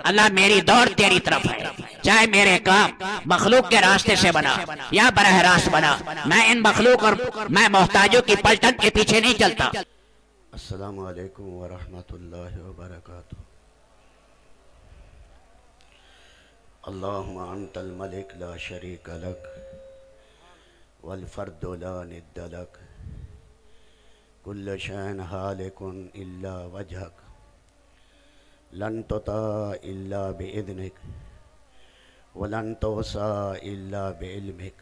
اللہ میری دوڑ تیری طرف ہے، چاہے میرے کام مخلوق کے راستے سے بنا یا براہ راست بنا، میں ان مخلوق اور میں محتاجوں کی پلٹن کے پیچھے نہیں چلتا۔ السلام علیکم ورحمۃ اللہ وبرکاتہ۔ اللہم انت الملک لا شریک لک والفرد لا ند لک کل شین حالک الا وجہک لن تطاع الا باذنک ولن توصى الا بعلمک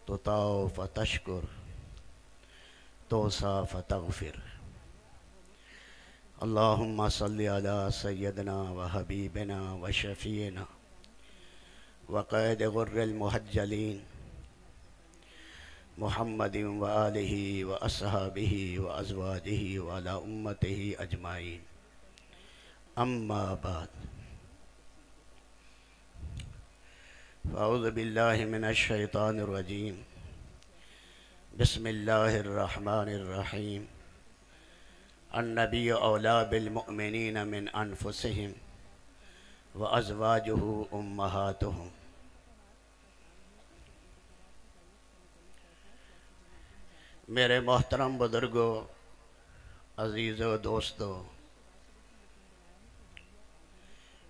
تطاع فتشکر توصى فتغفر۔ اللہم صلی علی سیدنا وحبیبنا وشفیعنا وقائد غر المحجلین محمد وآلہ واصحابہ وازواجہ وعلی امتہ اجمعین، اما بعد فاعوذ باللہ من الشیطان الرجیم، بسم اللہ الرحمن الرحیم۔ النبی اولا بالمؤمنین من انفسہم وازواجہ امہاتہم۔ میرے محترم بزرگوں، عزیزو دوستو،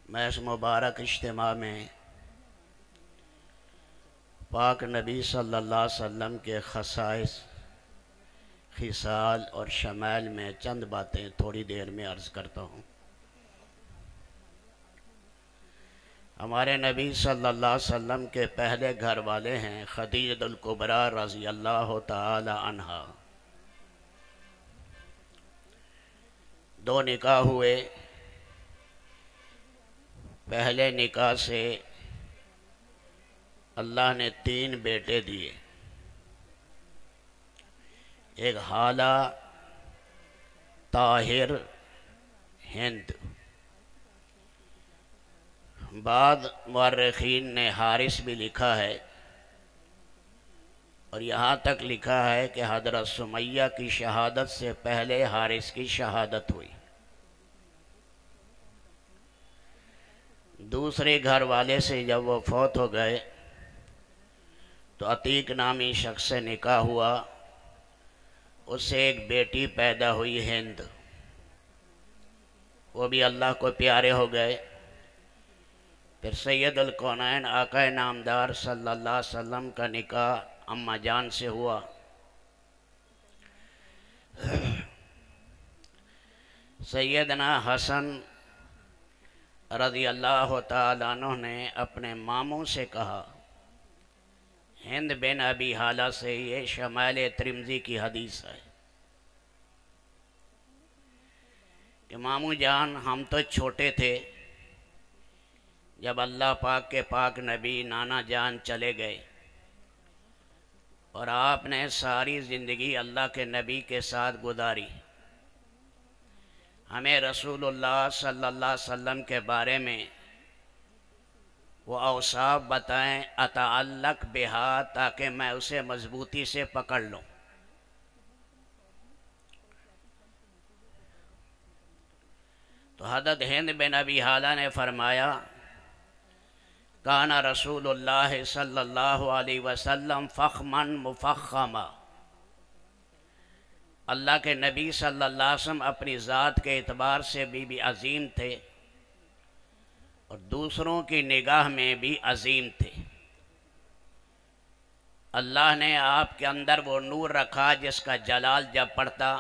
میں اس مبارک اجتماع میں پاک نبی صلی اللہ علیہ وسلم کے خصائص، خصال اور شمائل میں چند باتیں تھوڑی دیر میں عرض کرتا ہوں۔ ہمارے نبی صلی اللہ علیہ وسلم کے پہلے گھر والے ہیں خدیجہ الکبریٰ رضی اللہ تعالی عنہا۔ دو نکاح ہوئے، پہلے نکاح سے اللہ نے 3 بیٹے دیے، ایک حالہ، طاہر، ہند۔ بعض مورخین نے حارث بھی لکھا ہے، اور یہاں تک لکھا ہے کہ حضرت سمیہ کی شہادت سے پہلے حارث کی شہادت ہوئی۔ دوسرے گھر والے سے جب وہ فوت ہو گئے تو عتیق نامی شخص سے نکاح ہوا، اس سے ایک بیٹی پیدا ہوئی ہند، وہ بھی اللہ کو پیارے ہو گئے۔ پھر سید الکونین آقا نامدار صلی اللہ علیہ وسلم کا نکاح اماں جان سے ہوا۔ سیدنا حسن رضی اللہ تعالیٰ عنہ نے اپنے ماموں سے کہا، ہند بن ابی حالہ سے، یہ شمائل ترمذی کی حدیث ہے، کہ ماموں جان ہم تو چھوٹے تھے جب اللہ پاک کے پاک نبی نانا جان چلے گئے، اور آپ نے ساری زندگی اللہ کے نبی کے ساتھ گزاری، ہمیں رسول اللہ صلی اللہ علیہ وسلم کے بارے میں وہ اوصاف بتائیں اتعلق بہا، تاکہ میں اسے مضبوطی سے پکڑ لوں۔ تو حضرت ہند بن ابی حالہ نے فرمایا، کان رسول اللہ صلی اللہ علیہ وسلم فخما مفخما، اللہ کے نبی صلی اللہ علیہ وسلم اپنی ذات کے اعتبار سے بھی عظیم تھے، اور دوسروں کی نگاہ میں بھی عظیم تھے۔ اللہ نے آپ کے اندر وہ نور رکھا جس کا جلال جب پڑتا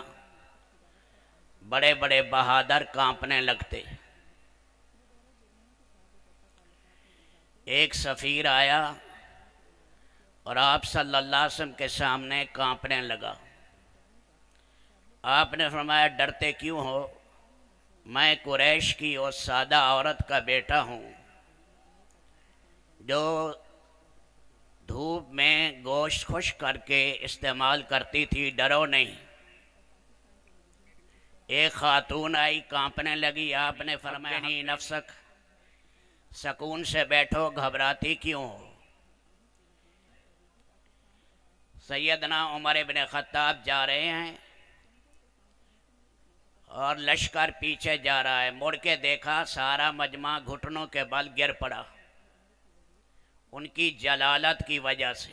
بڑے بڑے بہادر کانپنے لگتے۔ ایک سفیر آیا اور آپ صلی اللہ علیہ وسلم کے سامنے کانپنے لگا۔ آپ نے فرمایا، ڈرتے کیوں ہو؟ میں قریش کی اور سادہ عورت کا بیٹا ہوں، جو دھوپ میں گوشت خشک کر کے استعمال کرتی تھی، ڈرو نہیں۔ ایک خاتون آئی، کانپنے لگی، آپ نے فرمایا، نہیں نفسک، سکون سے بیٹھو، گھبراتی کیوں ہو؟ سیدنا عمر بن خطاب جا رہے ہیں، اور لشکر پیچھے جا رہا ہے۔ مڑ کے دیکھا سارا مجمع گھٹنوں کے بل گر پڑا ان کی جلالت کی وجہ سے۔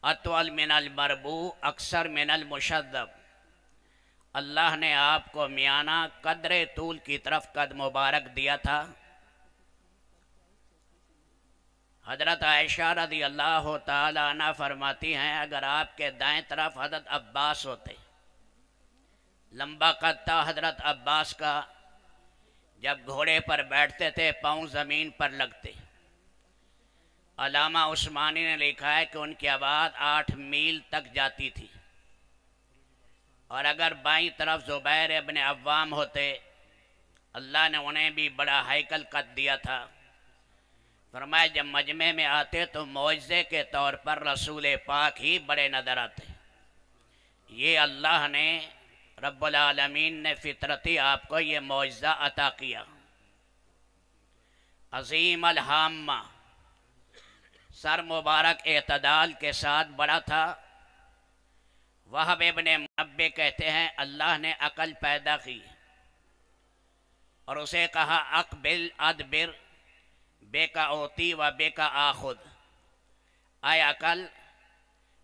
اطول من المربوع اکثر من المشذب، اللہ نے آپ کو میانہ قدر طول کی طرف قد مبارک دیا تھا۔ حضرت عائشہ رضی اللہ تعالی عنہ فرماتی ہیں اگر آپ کے دائیں طرف حضرت عباس ہوتے، لمبا قد تھا حضرت عباس کا، جب گھوڑے پر بیٹھتے تھے پاؤں زمین پر لگتے۔ علامہ عثمانی نے لکھا ہے کہ ان کی آواز 8 میل تک جاتی تھی۔ اور اگر بائیں طرف زبیر ابن عوام ہوتے، اللہ نے انہیں بھی بڑا ہیکل قد دیا تھا۔ فرمایا جب مجمع میں آتے تو معجزے کے طور پر رسول پاک ہی بڑے نظر آتے۔ یہ اللہ نے رب العالمین نے فطرتی آپ کو یہ معجزہ عطا کیا۔ عظیم الحامہ، سر مبارک اعتدال کے ساتھ بڑا تھا۔ وہب ابن منبہ کہتے ہیں اللہ نے عقل پیدا کی اور اسے کہا اقبل ادبر بے کا اوتی و بے کا آخذ، اے عقل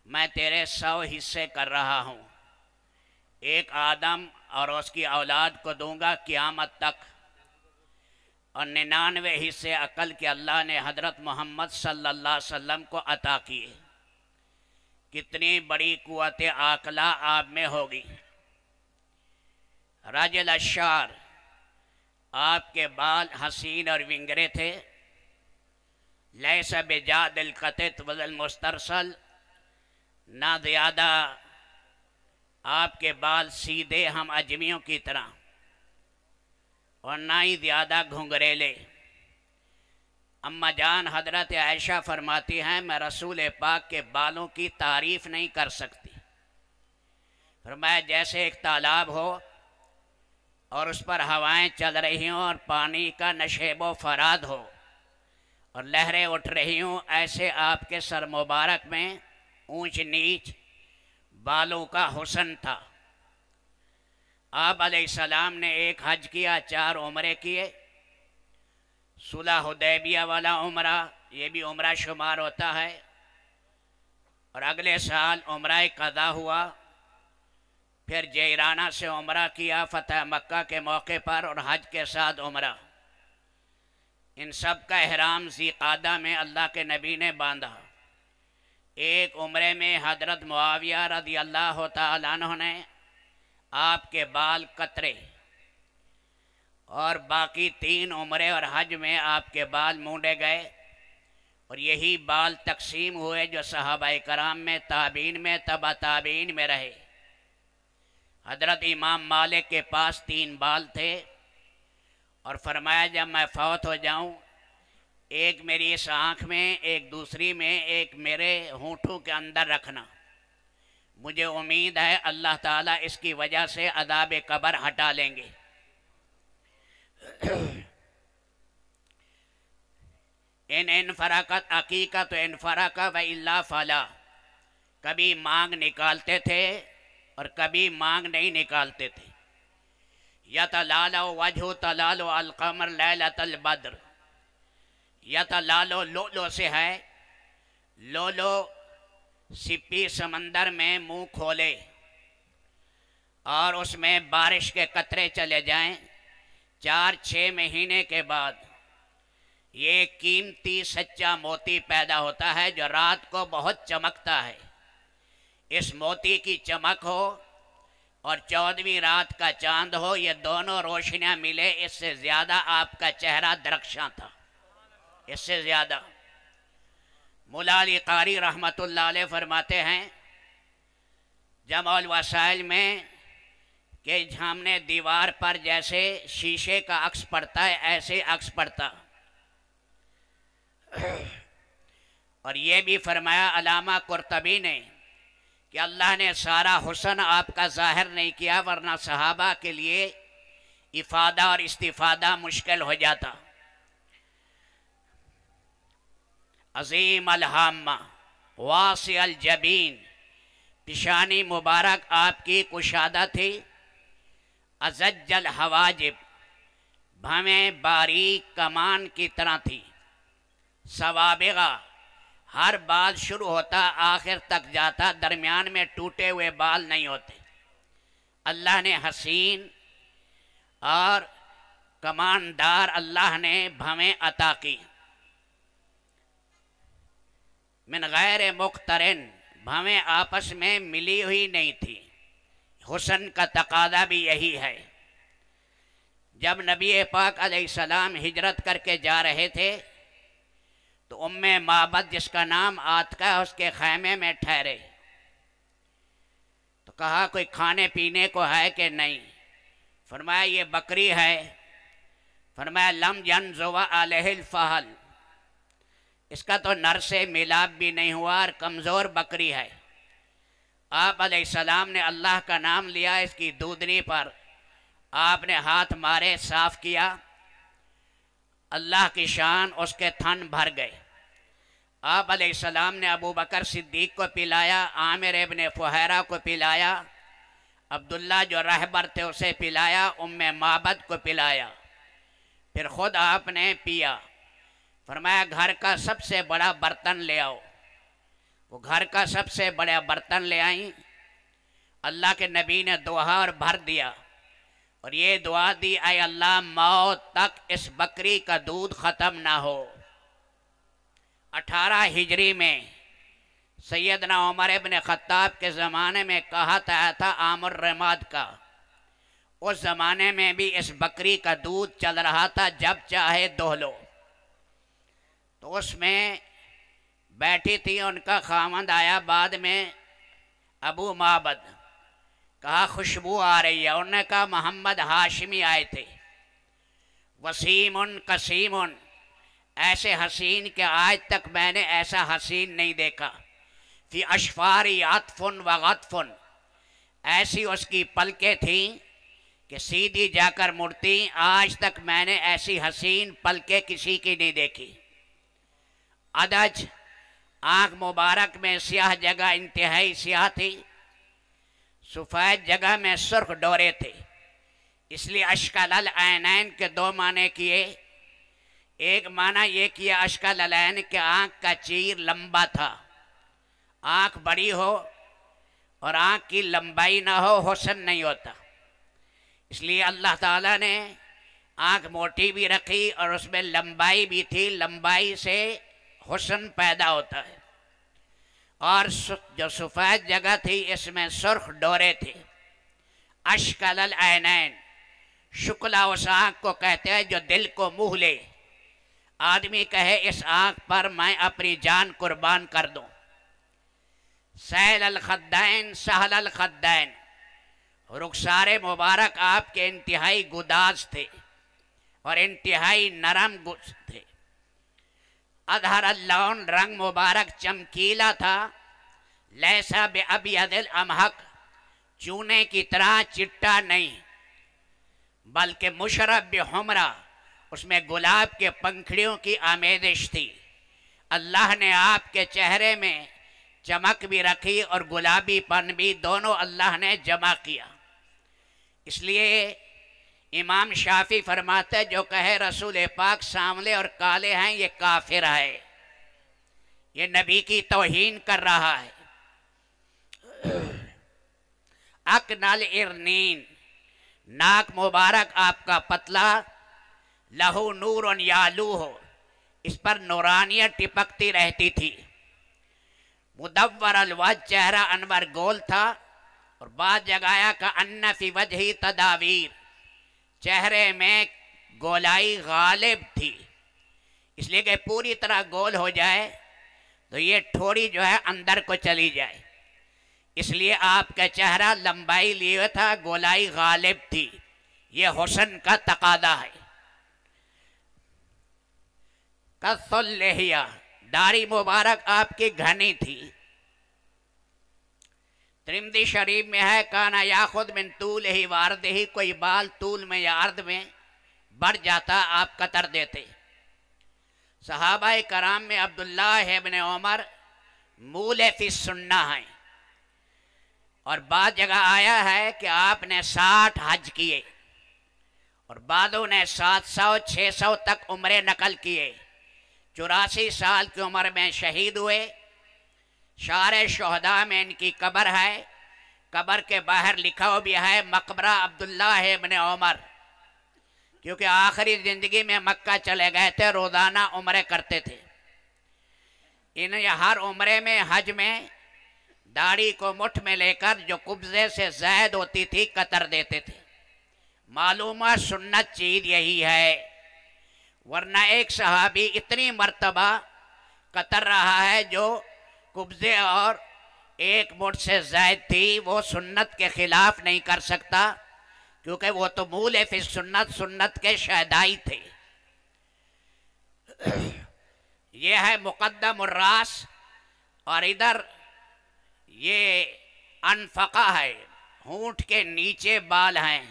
میں تیرے 100 حصے کر رہا ہوں، ایک آدم اور اس کی اولاد کو دوں گا قیامت تک، اور 99 حصے عقل کے اللہ نے حضرت محمد صلی اللہ علیہ وسلم کو عطا کیے۔ کتنی بڑی قوت عاقلہ آپ میں ہوگی۔ رجل الشعر، آپ کے بال حسین اور ونگرے تھے۔ لیس بجاد القطط ولا المسترسل، نہ زیادہ آپ کے بال سیدھے ہم اجمیوں کی طرح اور نہ ہی زیادہ گھنگریلے۔ اما جان حضرت عائشہ فرماتی ہیں میں رسول پاک کے بالوں کی تعریف نہیں کر سکتی۔ فرمایا جیسے ایک تالاب ہو اور اس پر ہوائیں چل رہی ہوں اور پانی کا نشیب و فراد ہو اور لہریں اٹھ رہی ہوں، ایسے آپ کے سر مبارک میں اونچ نیچ بالوں کا حسن تھا۔ آپ علیہ السلام نے ایک حج کیا، 4 عمرے کیے۔ صلح حدیبیہ والا عمرہ یہ بھی عمرہ شمار ہوتا ہے، اور اگلے سال عمرہ قضا ہوا، پھر جیرانہ سے عمرہ کیا فتح مکہ کے موقع پر، اور حج کے ساتھ عمرہ۔ ان سب کا احرام ذی قعدہ میں اللہ کے نبی نے باندھا۔ ایک عمرے میں حضرت معاویہ رضی اللہ تعالیٰ عنہ نے آپ کے بال قطرے، اور باقی 3 عمرے اور حج میں آپ کے بال مونڈے گئے، اور یہی بال تقسیم ہوئے جو صحابہ کرام میں، تابعین میں، تبع تابعین میں رہے۔ حضرت امام مالک کے پاس 3 بال تھے، اور فرمایا جب میں فوت ہو جاؤں، ایک میری اس آنکھ میں، ایک دوسری میں، ایک میرے ہونٹوں کے اندر رکھنا، مجھے امید ہے اللہ تعالیٰ اس کی وجہ سے عذاب قبر ہٹا لیں گے۔ ان انفرقت عقیقت و انفرق و الا فلا، کبھی مانگ نکالتے تھے اور کبھی مانگ نہیں نکالتے تھے۔ یتلالو وجہ تلالو القمر لیلۃ البدر، یتلالو لولو سے ہے، لولو سپی سمندر میں منہ کھولے اور اس میں بارش کے قطرے چلے جائیں، 4-6 مہینے کے بعد یہ قیمتی سچا موتی پیدا ہوتا ہے جو رات کو بہت چمکتا ہے۔ اس موتی کی چمک ہو اور 14ویں رات کا چاند ہو، یہ دونوں روشنیاں ملے، اس سے زیادہ آپ کا چہرہ درخشاں تھا، اس سے زیادہ۔ مولا علی قاری رحمت اللہ علیہ فرماتے ہیں جمع الوسائل میں کہ ہم نے دیوار پر جیسے شیشے کا عکس پڑتا ہے ایسے عکس پڑتا، اور یہ بھی فرمایا علامہ قرطبی نے کہ اللہ نے سارا حسن آپ کا ظاہر نہیں کیا، ورنہ صحابہ کے لیے افادہ اور استفادہ مشکل ہو جاتا۔ عظیم الحامہ واسع الجبین، پیشانی مبارک آپ کی کشادہ تھی، ازج الحواجب، بھویں باریک کمان کی طرح تھی، سوابغہ، ہر بال شروع ہوتا آخر تک جاتا، درمیان میں ٹوٹے ہوئے بال نہیں ہوتے۔ اللہ نے حسین اور کماندار اللہ نے بھویں عطا کی۔ من غیر مقترن، بھویں آپس میں ملی ہوئی نہیں تھی۔ حسن کا تقاضا بھی یہی ہے۔ جب نبی پاک علیہ السلام ہجرت کر کے جا رہے تھے تو ام معبد جس کا نام عاتکہ ہے اس کے خیمے میں ٹھہرے، تو کہا کوئی کھانے پینے کو ہے کہ نہیں؟ فرمایا یہ بکری ہے۔ فرمایا لم ینزو علیہ الفحل، اس کا تو نر سے ملاپ بھی نہیں ہوا اور کمزور بکری ہے۔ آپ علیہ السلام نے اللہ کا نام لیا، اس کی دودنی پر آپ نے ہاتھ مارے، صاف کیا، اللہ کی شان اس کے تھن بھر گئے۔ آپ علیہ السلام نے ابو بکر صدیق کو پلایا، عامر ابن فہیرہ کو پلایا، عبداللہ جو رہبر تھے اسے پلایا، ام معبد کو پلایا، پھر خود آپ نے پیا۔ فرمایا گھر کا سب سے بڑا برتن لے آؤ۔ وہ گھر کا سب سے بڑا برتن لے آئیں، اللہ کے نبی نے دعا اور بھر دیا، اور یہ دعا دی اے اللہ موت تک اس بکری کا دودھ ختم نہ ہو۔ 18 ہجری میں سیدنا عمر ابن خطاب کے زمانے میں کہا تھا عام الرماد کا، اس زمانے میں بھی اس بکری کا دودھ چل رہا تھا، جب چاہے دہہ لو۔ تو اس میں بیٹھی تھی، ان کا خامند آیا بعد میں ابو معبد، کہا خوشبو آ رہی ہے۔ انہوں نے کہا محمد ہاشمی آئے تھے، وسیم قسیم، ایسے حسین کہ آج تک میں نے ایسا حسین نہیں دیکھا، فی اشفاری عطف و غطف، ایسی اس کی پلکیں تھیں کہ سیدھی جا کر مڑتی، آج تک میں نے ایسی حسین پلکیں کسی کی نہیں دیکھی۔ ادج، آنکھ مبارک میں سیاہ جگہ انتہائی سیاہ تھی، سفید جگہ میں سرخ ڈورے تھے، اس لیے اشکل العینین کے دو معنی کیے۔ ایک معنی یہ کیا اشکل العین کہ آنکھ کا چیر لمبا تھا، آنکھ بڑی ہو اور آنکھ کی لمبائی نہ ہو حسن نہیں ہوتا، اس لیے اللہ تعالیٰ نے آنکھ موٹی بھی رکھی اور اس میں لمبائی بھی تھی، لمبائی سے حسن پیدا ہوتا ہے۔ اور جو سفید جگہ تھی اس میں سرخ ڈورے تھے۔ اشکل العینین، شکلہ اس آنکھ کو کہتے ہیں جو دل کو موہ لے، آدمی کہے اس آنکھ پر میں اپنی جان قربان کر دوں۔ سیل الخدین سہل الخدین، رخسار مبارک آپ کے انتہائی گداز تھے اور انتہائی نرم تھے۔ اظہر اللون، رنگ مبارک چمکیلا تھا، لیسا بأبیض الامحق، چونے کی طرح چٹا نہیں، بلکہ مشرب بحمرہ، اس میں گلاب کے پنکھڑیوں کی آمیزش تھی۔ اللہ نے آپ کے چہرے میں چمک بھی رکھی اور گلابی پن بھی، دونوں اللہ نے جمع کیا۔ اس لیے امام شافعی فرماتے جو کہے رسول پاک سانولے اور کالے ہیں یہ کافر ہے، یہ نبی کی توہین کر رہا ہے۔ اکنل ارنین، ناک مبارک آپ کا پتلا، لہو نور یالوہ، اس پر نورانیت ٹپکتی رہتی تھی۔ مدور الوجہ، چہرہ انور گول تھا، اور بعض جگایا کا ان فی وجہی تداویر، چہرے میں گولائی غالب تھی، اس لیے کہ پوری طرح گول ہو جائے تو یہ تھوڑی جو ہے اندر کو چلی جائے، اس لیے آپ کا چہرہ لمبائی لیے تھا، گولائی غالب تھی، یہ حسن کا تقاضا ہے۔ قص اللحیہ، داڑھی مبارک آپ کی گھنی تھی۔ ترمذی شریف میں ہے کانا یاخذ من طولہ وعرضہ، کوئی بال طول میں یا عرض میں بڑھ جاتا آپ قطر دیتے۔ صحابہ کرام میں عبداللہ ابن عمر مولے فی السنہ ہیں، اور بعض جگہ آیا ہے کہ آپ نے 60 حج کیے اور بعضوں نے 700 600 تک عمرے نقل کیے. 84 سال کی عمر میں شہید ہوئے. شعر شہداء میں ان کی قبر ہے. قبر کے باہر لکھا ہوا بھی ہے مقبرہ عبداللہ ابن عمر، کیونکہ آخری زندگی میں مکہ چلے گئے تھے، روزانہ عمرے کرتے تھے. انہیں ہر عمرے میں حج میں داڑھی کو مٹھ میں لے کر جو قبضے سے زائد ہوتی تھی قطر دیتے تھے. معلومہ سنت چیز یہی ہے، ورنہ ایک صحابی اتنی مرتبہ قطر رہا ہے جو قبضے اور ایک مٹھ سے زائد تھی، وہ سنت کے خلاف نہیں کر سکتا، کیونکہ وہ تو مول فی سنت، سنت کے شہدائی تھے. یہ ہے مقدم الراس، اور ادھر یہ انفقہ ہے، ہونٹ کے نیچے بال ہیں،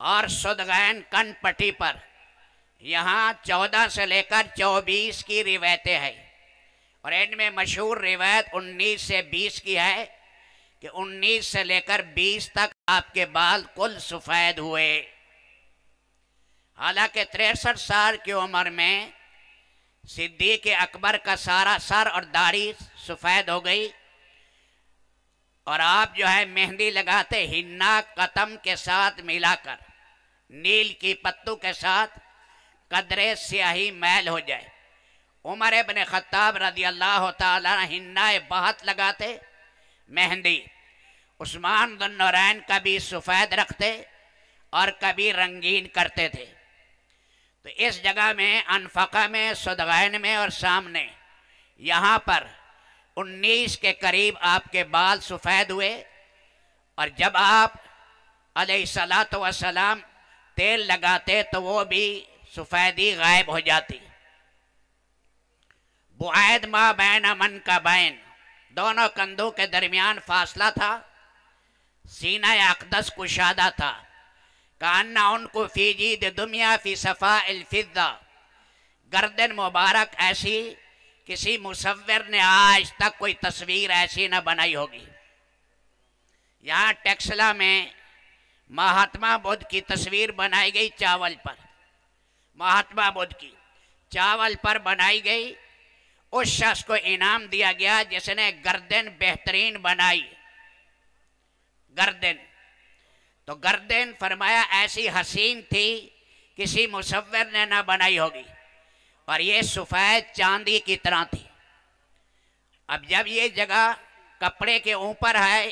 اور صدغین کن پٹی پر. یہاں 14 سے لے کر 24 کی روایتیں ہیں، اور ان میں مشہور روایت 19 سے 20 کی ہے کہ 19 سے لے کر 20 تک آپ کے بال کل سفید ہوئے. حالانکہ 63 سال کی عمر میں صدیق اکبر کا سارا سر اور داڑھی سفید ہو گئی، اور آپ جو ہے مہندی لگاتے ہنا قطم کے ساتھ ملا کر، نیل کی پتوں کے ساتھ قدرے سیاہی میل ہو جائے. عمر ابن خطاب رضی اللہ تعالیٰ ہنا بہت لگاتے مہندی. عثمان ذو النورین کبھی سفید رکھتے اور کبھی رنگین کرتے تھے. تو اس جگہ میں انفقہ میں، صدغین میں اور سامنے یہاں پر 19 کے قریب آپ کے بال سفید ہوئے، اور جب آپ علیہ السلام تیل لگاتے تو وہ بھی سفیدی غائب ہو جاتی. بعید ما بین من کا بین، دونوں کندھوں کے درمیان فاصلہ تھا. سینہ اقدس کشادہ تھا. کاننا ان کو فی جید دنیا فی صفاء الفضہ، گردن مبارک ایسی کسی مصور نے آج تک کوئی تصویر ایسی نہ بنائی ہوگی. یہاں ٹیکسلا میں مہاتما بدھ کی تصویر بنائی گئی چاول پر، مہاتما بدھ کی چاول پر بنائی گئی. اس شخص کو انعام دیا گیا جس نے گردن بہترین بنائی. گردن تو گردن فرمایا ایسی حسین تھی کسی مصور نے نہ بنائی ہوگی، اور یہ سفید چاندی کی طرح تھی. اب جب یہ جگہ کپڑے کے اوپر ہے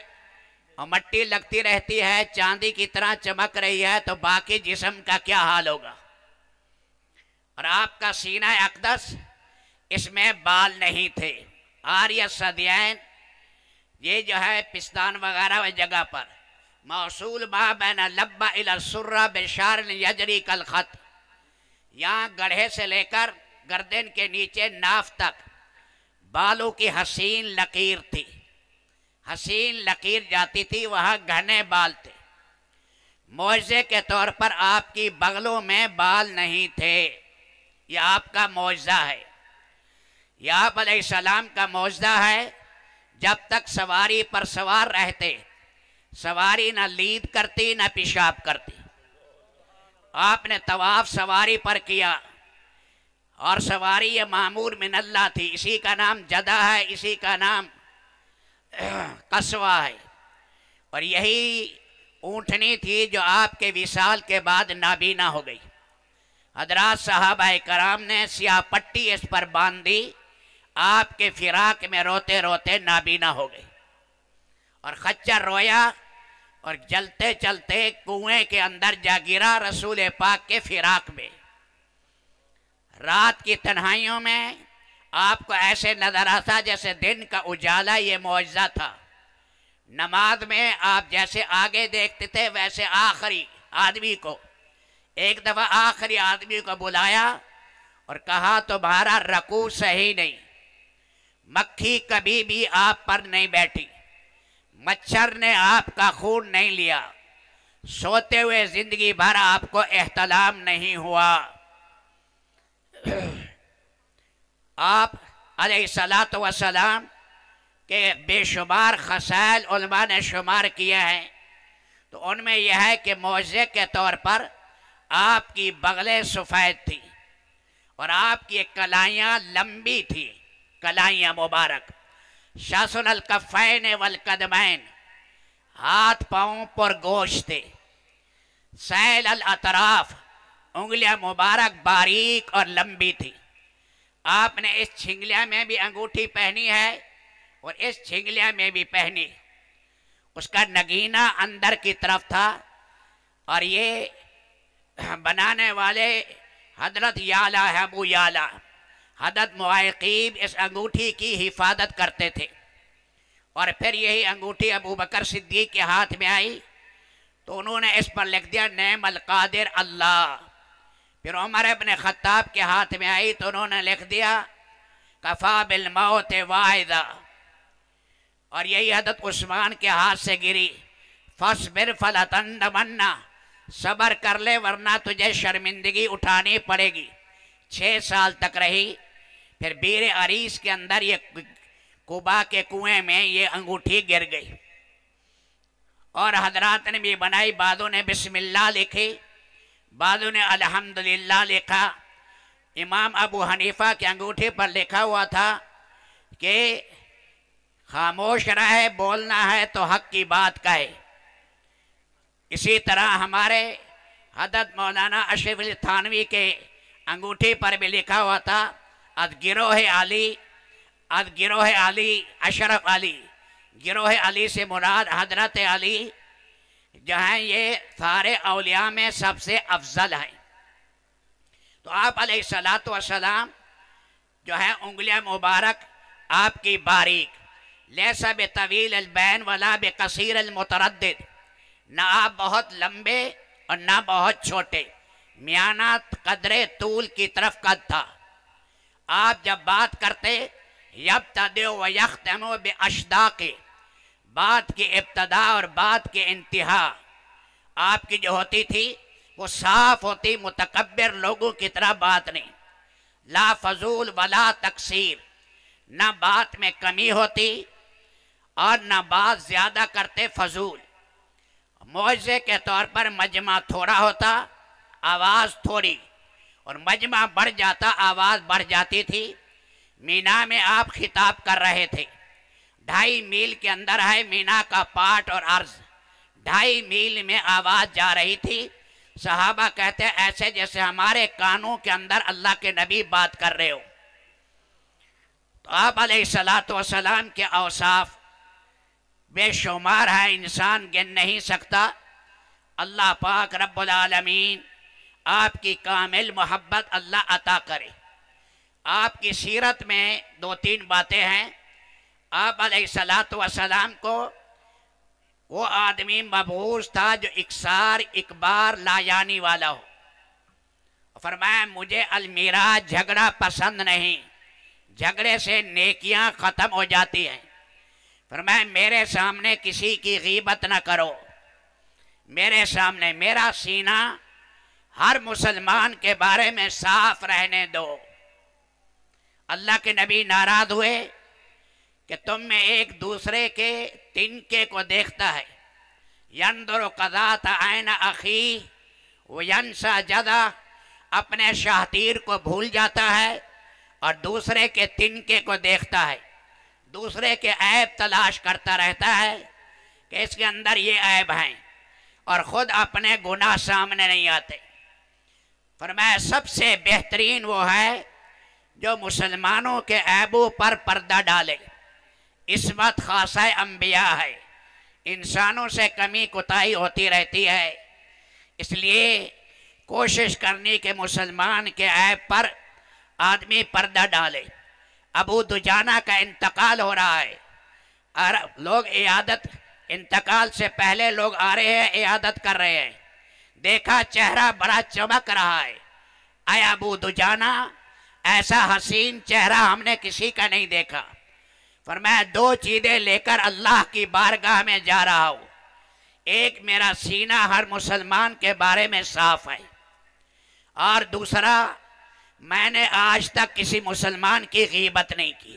اور مٹی لگتی رہتی ہے، چاندی کی طرح چمک رہی ہے، تو باقی جسم کا کیا حال ہوگا. اور آپ کا سینہ اقدس، اس میں بال نہیں تھے. آریہ صدیین، یہ جو ہے پستان وغیرہ و جگہ پر موصول ما بین لبہ الی السرہ بشار یجری کالخط، یہاں گڑھے سے لے کر گردن کے نیچے ناف تک بالوں کی حسین لکیر تھی. حسین لکیر جاتی تھی، وہاں گھنے بال تھے. معجزے کے طور پر آپ کی بغلوں میں بال نہیں تھے. یہ آپ کا معجزہ ہے، یہ آپ علیہ السلام کا معجزہ ہے. جب تک سواری پر سوار رہتے، سواری نہ لید کرتی نہ پیشاب کرتی. آپ نے طواف سواری پر کیا، اور سواری یہ معمور من اللہ تھی. اسی کا نام جدہ ہے، اسی کا نام قصوہ ہے. اور یہی اونٹنی تھی جو آپ کے وصال کے بعد نابینا ہو گئی. حضرات صحابہ کرام نے سیاہ پٹی اس پر باندھی، آپ کے فراق میں روتے روتے نابینا ہو گئی. اور خچر رویا اور جلتے چلتے کنویں کے اندر جا گرا رسول پاک کے فراق میں. رات کی تنہائیوں میں آپ کو ایسے نظر آتا جیسے دن کا اجالا. یہ معجزہ تھا. نماز میں آپ جیسے آگے دیکھتے تھے ویسے آخری آدمی کو، ایک دفعہ آخری آدمی کو بلایا اور کہا تمہارا رکوع صحیح نہیں. مکھی کبھی بھی آپ پر نہیں بیٹھی، مچھر نے آپ کا خون نہیں لیا، سوتے ہوئے زندگی بھر آپ کو احتلام نہیں ہوا. آپ علیہ السلام کہ بے شمار خصائل علماء نے شمار کیا ہے، تو ان میں یہ ہے کہ معجزے کے طور پر آپ کی بغلیں سفید تھی اور آپ کی کلائیاں لمبی تھی، کلائیاں مبارک، شاسن الکفین والقدمین، ہاتھ پاؤں پر گوشت تھے، سیل الاطراف، انگلیاں مبارک باریک اور لمبی تھی۔ آپ نے اس چھنگلیاں میں بھی انگوٹھی پہنی ہے اور اس چھنگلیاں میں بھی پہنی، اس کا نگینہ اندر کی طرف تھا، اور یہ بنانے والے حضرت یالا ہے، ابو یالا، حضرت معیقیب اس انگوٹھی کی حفاظت کرتے تھے، اور پھر یہی انگوٹھی ابو بکر صدیق کے ہاتھ میں آئی تو انہوں نے اس پر لکھ دیا نعم القادر اللہ۔ پھر عمر ابن خطاب کے ہاتھ میں آئی تو انہوں نے لکھ دیا کفا بالموت واعظا، اور یہی حضرت عثمان کے ہاتھ سے گری فاصبر فلا تندمن، صبر کر لے ورنہ تجھے شرمندگی اٹھانی پڑے گی۔ 6 سال تک رہی، پھر بیر عریس کے اندر یہ قبا کے کنویں میں یہ انگوٹھی گر گئی، اور حضرات نے بھی بنائی، بعضوں نے بسم اللہ لکھی، بعضوں نے الحمدللہ لکھا۔ امام ابو حنیفہ کی انگوٹھی پر لکھا ہوا تھا کہ خاموش رہے، بولنا ہے تو حق کی بات کہے۔ اسی طرح ہمارے حضرت مولانا اشرف علی تھانوی کے انگوٹھی پر بھی لکھا ہوا تھا از گروہ علی، از گروہ علی اشرف علی، گروہ علی سے مراد حضرت علی جو ہیں یہ سارے اولیاء میں سب سے افضل ہیں۔ تو آپ علیہ السلام جو ہے انگلیاں مبارک آپ کی باریک، لیسا بطویل البین ولا بقصیر المتردد، نہ آپ بہت لمبے اور نہ بہت چھوٹے، میانہ قدر طول کی طرف قد تھا۔ آپ جب بات کرتے یبتدئ و یختم باشداق، بات کی ابتدا اور بات کی انتہا آپ کی جو ہوتی تھی وہ صاف ہوتی، متکبر لوگوں کی طرح بات نہیں، لا فضول ولا تقصیر، نہ بات میں کمی ہوتی اور نہ بات زیادہ کرتے فضول۔ معجزے کے طور پر مجمع تھوڑا ہوتا، آواز تھوڑی، اور مجمع بڑھ جاتا، آواز بڑھ جاتی تھی۔ مینا میں آپ خطاب کر رہے تھے، 2.5 میل کے اندر ہے مینا کا پاٹ اور عرض، 2.5 میل میں آواز جا رہی تھی۔ صحابہ کہتے ہیں ایسے جیسے ہمارے کانوں کے اندر اللہ کے نبی بات کر رہے ہو۔ تو آپ علیہ السلام کے اوصاف بے شمار ہے، انسان گن نہیں سکتا۔ اللہ پاک رب العالمین آپ کی کامل محبت اللہ عطا کرے۔ آپ کی سیرت میں 2-3 باتیں ہیں۔ آپ علیہ السلام کو وہ آدمی مبعوث تھا جو اکثار اکبار لایانی والا ہو۔ فرمایا مجھے المیراث جھگڑا پسند نہیں، جھگڑے سے نیکیاں ختم ہو جاتی ہیں۔ فرمایا میرے سامنے کسی کی غیبت نہ کرو، میرے سامنے میرا سینہ ہر مسلمان کے بارے میں صاف رہنے دو۔ اللہ کے نبی ناراض ہوئے کہ تم میں ایک دوسرے کے تنکے کو دیکھتا ہے، یندر قضات عین اخی وینسا جدا، اپنے شاہتیر کو بھول جاتا ہے اور دوسرے کے تنکے کو دیکھتا ہے، دوسرے کے عیب تلاش کرتا رہتا ہے کہ اس کے اندر یہ عیب ہیں، اور خود اپنے گناہ سامنے نہیں آتے۔ فرمایا سب سے بہترین وہ ہے جو مسلمانوں کے عیبوں پر پردہ ڈالے، عصمت خاصہ انبیاء ہے، انسانوں سے کمی کوتاہی ہوتی رہتی ہے، اس لیے کوشش کرنی کہ مسلمان کے عیب پر آدمی پردہ ڈالے۔ ابو دجانہ کا انتقال ہو رہا ہے، اور لوگ عیادت، انتقال سے پہلے لوگ آ رہے ہیں، عیادت کر رہے ہیں، دیکھا چہرہ بڑا چمک رہا ہے، اے ابو دجانہ ایسا حسین چہرہ ہم نے کسی کا نہیں دیکھا۔ فرمایا 2 چیزیں لے کر اللہ کی بارگاہ میں جا رہا ہوں، ایک میرا سینہ ہر مسلمان کے بارے میں صاف ہے، اور دوسرا میں نے آج تک کسی مسلمان کی غیبت نہیں کی۔